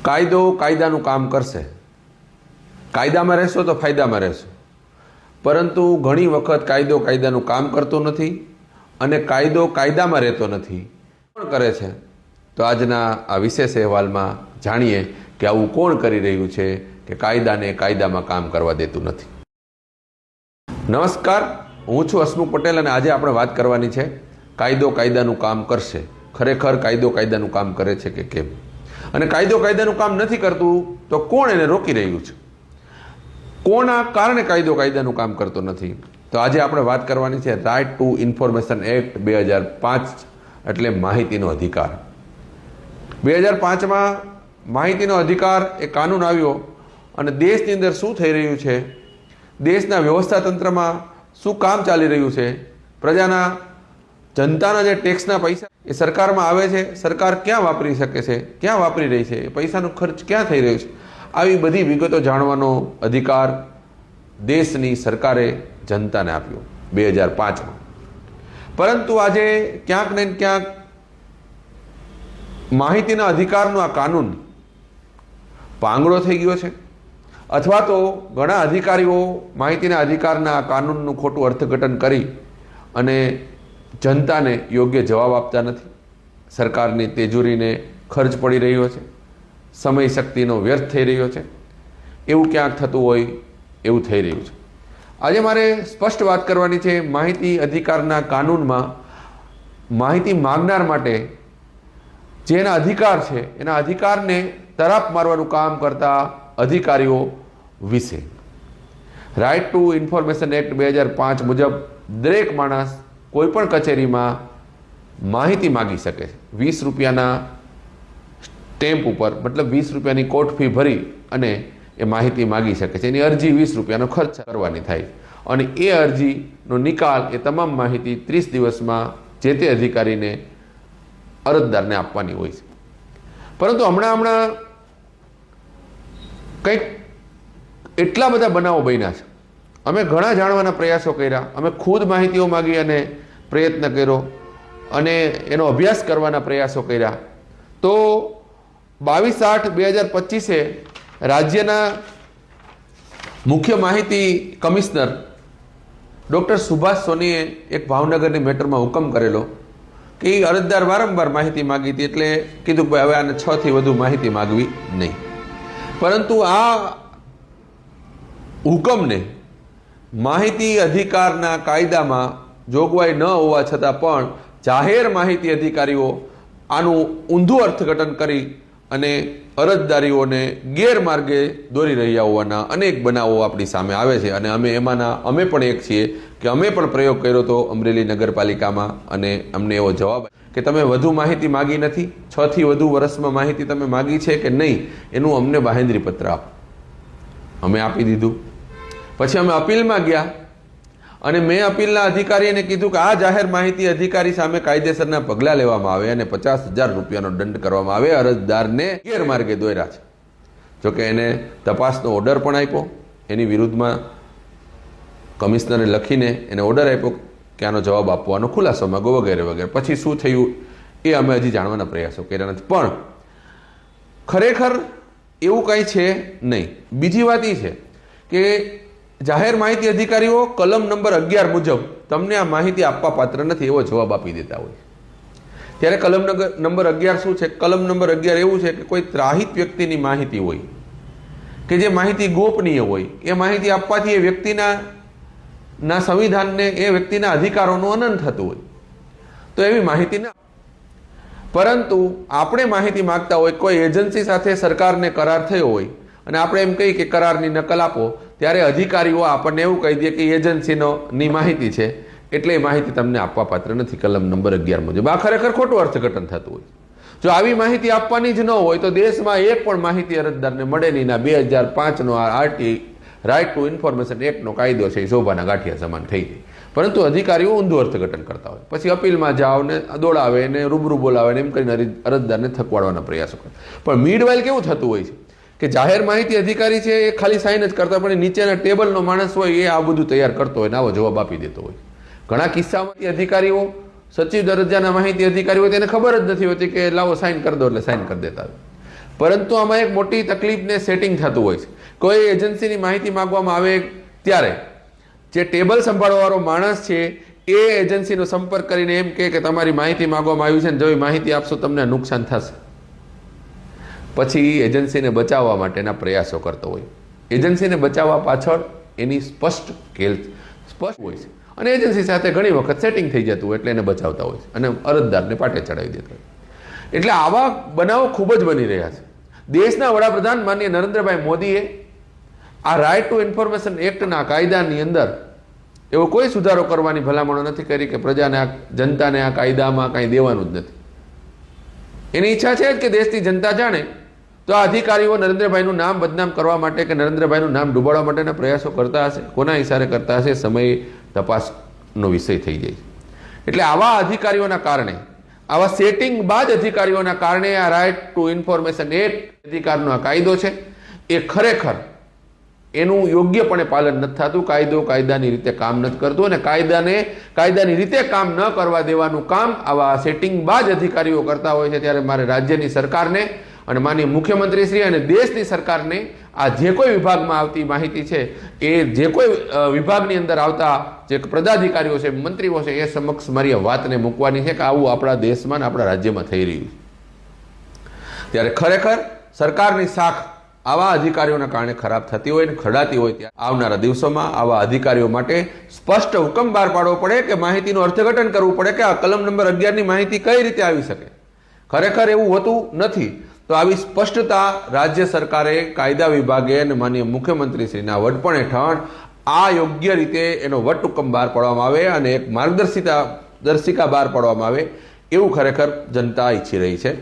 કાયદો કાયદાનું કામ કરશે, કાયદામાં રહેશો તો ફાયદામાં રહેશો, પરંતુ ઘણી વખત કાયદો કાયદાનું કામ કરતો નથી અને કાયદો કાયદામાં રહેતો નથી. કોણ કરે છે? તો આજના આ વિશેષ અહેવાલમાં જાણીએ કે આવું કોણ કરી રહ્યું છે કે કાયદાને કાયદામાં કામ કરવા દેતું નથી. નમસ્કાર, હું છું હસમુખ પટેલ અને આજે આપણે વાત કરવાની છે કાયદો કાયદાનું કામ કરશે. ખરેખર કાયદો કાયદાનું કામ કરે છે કે કેમ, અને કાયદો કાયદાનું કામ નથી કરતું તો કોણ એને રોકી રહ્યું છે, કોના કારણે કાયદો કાયદાનું કામ કરતો નથી. તો આજે આપણે વાત કરવાની છે રાઇટ ટુ ઇન્ફોર્મેશન એક્ટ 2005 એટલે માહિતીનો અધિકાર. 2005માં માહિતીનો અધિકાર એ કાનૂન આવ્યો અને દેશની અંદર શું થઈ રહ્યું છે, દેશના વ્યવસ્થા તંત્રમાં શું કામ ચાલી રહ્યું છે, પ્રજાના જનતાના જે ટેક્સના પૈસા એ સરકારમાં આવે છે, સરકાર ક્યાં વાપરી શકે છે, ક્યાં વાપરી રહી છે, એ પૈસાનો ખર્ચ ક્યાં થઈ રહ્યો છે, આવી બધી વિગતો જાણવાનો અધિકાર દેશની સરકારે જનતાને આપ્યો 2005માં. પરંતુ આજે ક્યાંક ને ક્યાંક માહિતીના અધિકારનો આ કાનૂન પાંગળો થઈ ગયો છે, અથવા તો ઘણા અધિકારીઓ માહિતીના અધિકારના આ કાનૂનનું ખોટું અર્થઘટન કરી અને જનતાને યોગ્ય જવાબ આપતા નથી. સરકારની તેજુરીને ખર્ચ પડી રહ્યો છે, સમય શક્તિનો વ્યર્થ થઈ રહ્યો છે, એવું ક્યાંક થતું હોય એવું થઈ રહ્યું છે. આજે મારે સ્પષ્ટ વાત કરવાની છે. માહિતી અધિકારના કાનૂનમાં માહિતી માગનાર માટે જે એના અધિકાર છે એના અધિકારને તરાપ મારવાનું કામ કરતા અધિકારીઓ વિશે. રાઇટ ટુ ઇન્ફોર્મેશન એક્ટ 2005 મુજબ દરેક માણસ કોઈ પણ કચેરીમાં માહિતી માગી શકે છે. 20 રૂપિયાના સ્ટેમ્પ ઉપર, મતલબ 20 રૂપિયાની કોર્ટ ફી ભરી અને એ માહિતી માગી શકે છે. એની અરજી 20 રૂપિયાનો ખર્ચ કરવાની થાય અને એ અરજીનો નિકાલ એ તમામ માહિતી 30 દિવસમાં જે તે અધિકારીને અરજદારને આપવાની હોય છે. પરંતુ હમણાં કંઈક એટલા બધા બનાવો બન્યા છે. અમે ઘણા જાણવાના પ્રયાસો કર્યા, અમે ખુદ માહિતીઓ માગી અને પ્રયત્ન કર્યો અને એનો અભ્યાસ કરવાના પ્રયાસો કર્યા. તો 22/8/2025 રાજ્યના મુખ્ય માહિતી કમિશનર ડૉક્ટર સુભાષ સોનીએ એક ભાવનગરની મેટરમાં હુકમ કરેલો કે એ અરજદાર વારંવાર માહિતી માગી હતી, એટલે કીધું કે ભાઈ હવે આને 6 થી વધુ માહિતી માગવી નહીં. પરંતુ આ હુકમને માહિતી અધિકારના કાયદામાં જોગવાઈ ન હોવા છતાં પણ જાહેર માહિતી અધિકારીઓ આનું ઊંધું અર્થઘટન કરી અને અરજદારીઓને ગેરમાર્ગે દોરી રહ્યા હોવાના અનેક બનાવો આપણી સામે આવે છે. અને અમે પણ એક છીએ કે અમે પણ પ્રયોગ કર્યો હતો અમરેલી નગરપાલિકામાં અને અમને એવો જવાબ કે તમે વધુ માહિતી માગી નથી, 6 થી વધુ વર્ષમાં માહિતી તમે માગી છે કે નહીં એનું અમને બાહેંધરી પત્ર આપો. અમે આપી દીધું. પછી અમે અપીલમાં ગયા અને મેં અપીલના અધિકારીને કીધું કે આ જાહેર માહિતી અધિકારી સામે કાયદેસરના પગલાં લેવામાં આવે અને 50,000 રૂપિયાનો દંડ કરવામાં આવે. અરજદારને ગેરમાર્ગે દોર્યા છે. જોકે એને તપાસનો ઓર્ડર પણ આપ્યો, એની વિરુદ્ધમાં કમિશનરે લખીને એને ઓર્ડર આપ્યો કે આનો જવાબ આપવાનો ખુલાસો માંગો વગેરે વગેરે. પછી શું થયું એ અમે હજી જાણવાના પ્રયાસો કર્યા નથી. પણ ખરેખર એવું કંઈ છે નહીં. બીજી વાત એ છે કે જાહેર માહિતી અધિકારીઓ કલમ નંબર 11 મુજબ તમને આ માહિતી આપવા પાત્ર નથી એવો જવાબ આપી દેતા હોય. ત્યારે કલમ નંબર 11 શું છે? કલમ નંબર 11 એવું છે કે કોઈ ત્રાહિત વ્યક્તિની માહિતી હોય કે જે માહિતી ગોપનીય હોય, એ માહિતી આપવાથી એ વ્યક્તિના સંવિધાનને, એ વ્યક્તિના અધિકારોનું અનંત થતું હોય તો એવી માહિતી ના. પરંતુ આપણે માહિતી માગતા હોય, કોઈ એજન્સી સાથે સરકારને કરાર થયો હોય અને આપણે એમ કહીએ કે કરારની નકલ આપો, ત્યારે અધિકારીઓ આપણને એવું કહી દે કે એજન્સીની માહિતી છે એટલે એ માહિતી તમને આપવા પાત્ર નથી કલમ નંબર 11 મુજબ. આ ખરેખર ખોટું અર્થઘટન થતું હોય. જો આવી માહિતી આપવાની જ ન હોય તો દેશમાં એક પણ માહિતી અરજદારને મળે નહીં. 2005નો આરટી રાઇટ ટુ ઇન્ફોર્મેશન એક્ટનો કાયદો છે એ શોભાના ગાંઠિયા સમાન થઈ જાય. પરંતુ અધિકારીઓ ઊંધું અર્થઘટન કરતા હોય. પછી અપીલમાં જાઓ ને દોડાવે ને રૂબરૂ બોલાવે ને એમ કરીને અરજદારને થકવાડવાના પ્રયાસો કરે. પણ મીડવાઇલ કેવું થતું હોય છે કે જાહેર માહિતી અધિકારી છે એ ખાલી સાઇન જ કરતા, પણ નીચેના ટેબલનો માણસ હોય એ આ બધું તૈયાર કરતો હોય ને આવો જવાબ આપી દેતો હોય. ઘણા કિસ્સામાં અધિકારીઓ સચિવ દરજ્જાના માહિતી અધિકારી હોય તેને ખબર જ નથી હોતી કે લાવો સાઇન કરી દો એટલે સાઇન કરી દેતા હોય. પરંતુ આમાં એક મોટી તકલીફને સેટિંગ થતું હોય છે. કોઈ એજન્સીની માહિતી માંગવામાં આવે ત્યારે જે ટેબલ સંભાળવાવાળો માણસ છે એ એજન્સીનો સંપર્ક કરીને એમ કહે કે તમારી માહિતી માંગવામાં આવી છે ને જો એ માહિતી આપશો તમને નુકસાન થશે. પછી એજન્સીને બચાવવા માટેના પ્રયાસો કરતો હોય. એજન્સીને બચાવવા પાછળ એની સ્પષ્ટ હોય છે અને એજન્સી સાથે ઘણી વખત સેટિંગ થઈ જતું હોય એટલે એને બચાવતા હોય છે અને અરજદારને પાટે ચડાવી દેતા હોય. એટલે આવા બનાવો ખૂબ જ બની રહ્યા છે. દેશના વડાપ્રધાન માનનીય નરેન્દ્રભાઈ મોદીએ આ રાઇટ ટુ ઇન્ફોર્મેશન એક્ટના કાયદાની અંદર એવો કોઈ સુધારો કરવાની ભલામણો નથી કરી કે પ્રજાને જનતાને આ કાયદામાં કાંઈ દેવાનું જ નથી. એની ઈચ્છા છે કે દેશની જનતા જાણે તો આ અધિકારીઓ નરેન્દ્રભાઈનું નામ બદનામ કરવા માટે કે નરેન્દ્રભાઈનું નામ ડૂબાડવા માટેના પ્રયાસો કરતા હશે, કોના ઇશારે કરતા હશે, સમય તપાસનો વિષય થઈ જાય. એટલે આવા અધિકારીઓના કારણે, આવા સેટિંગ બાદ અધિકારીઓના કારણે આ રાઇટ ટુ ઇન્ફોર્મેશન એક્ટ અધિકારનો આ કાયદો છે એ ખરેખર એનું યોગ્યપણે પાલન નથી થતું. કાયદો કાયદાની રીતે કામ નથી કરતું અને કાયદાની રીતે કામ ન કરવા દેવાનું કામ આવા સેટિંગ બાદ અધિકારીઓ કરતા હોય છે. ત્યારે મારે રાજ્યની સરકારને અને માનનીય મુખ્યમંત્રીશ્રી અને દેશની સરકારને આ જે કોઈ વિભાગમાં આવતી માહિતી છે એ જે કોઈ વિભાગની અંદર આવતા જે પદાધિકારીઓ છે, મંત્રીઓ છે, એ સમક્ષ મારી વાતને મૂકવાની છે કે આવું આપણા દેશમાં આપણા રાજ્યમાં થઈ રહ્યું છે. ત્યારે ખરેખર સરકારની શાખ આવા અધિકારીઓના કારણે ખરાબ થતી હોય ને ખડાતી હોય ત્યારે આવનારા દિવસોમાં આવા અધિકારીઓ માટે સ્પષ્ટ હુકમ બહાર પાડવો પડે કે માહિતીનું અર્થઘટન કરવું પડે કે આ કલમ નંબર 11ની માહિતી કઈ રીતે આવી શકે. ખરેખર એવું હોતું નથી. તો આવી સ્પષ્ટતા રાજ્ય સરકારે, કાયદા વિભાગે અને માનનીય મુખ્યમંત્રીશ્રીના વડપણ હેઠળ આ યોગ્ય રીતે એનો વટહુકમ બહાર પાડવામાં આવે અને એક માર્ગદર્શિકા બહાર પાડવામાં આવે એવું ખરેખર જનતા ઈચ્છી રહી છે.